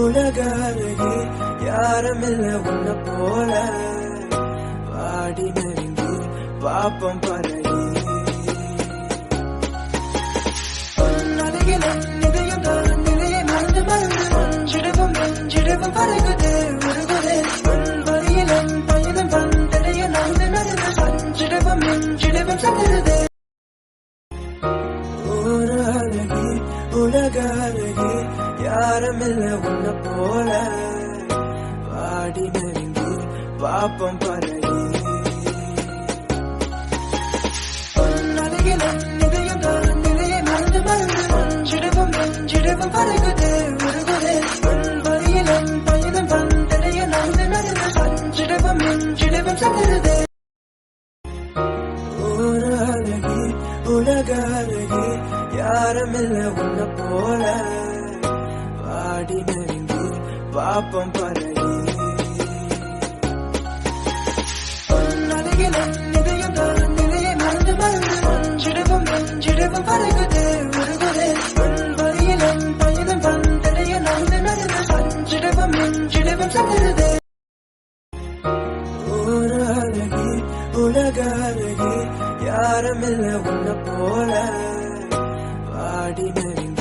உலக அழகே யாருமில்ல உன்ன போல வாடி நெருங்கி பாப்பம் பழகி அழகில இதயம் தான் நிலையை மறந்து மறந்து மஞ்சிடவும் நஞ்சிடவும் பழகுதே உருகுதே வழியிலும் பயணம் வந்தடைய நடந்து நடந்து மஞ்சிடவும் நஞ்சிடவும் சகருதே ஒரு அழகி உலக அழகி யாருமில்ல உன்ன போல வாடி நெருங்கி பாப்பம் பழகி அழகில இதயம் தான் நிலையை மறந்து மறந்து மஞ்சிடவும் நஞ்சிடவும் பழகுதே உருகுதே வழியிலும் பயணம் வந்தடைய நடந்து நடந்து மஞ்சிடவும் நஞ்சிடவும் சகருதே ஒரு அழகி உலக அழகி யாருமில்ல உன்ன போல வாடி நெருங்கி பாப்பம் பழகி அழகில இதயம் தான் நிலையை மறந்து மறந்து மஞ்சிடவும் நஞ்சிடவும் பழகுதே உருகுதே வழியிலும் பயணம் வந்தடைய நடந்து நடந்து மஞ்சிடவும் நஞ்சிடவும் சகருதே ஒரு அழகி உலக அழகி யாருமில்ல உன்ன போல வாடி நெருங்கி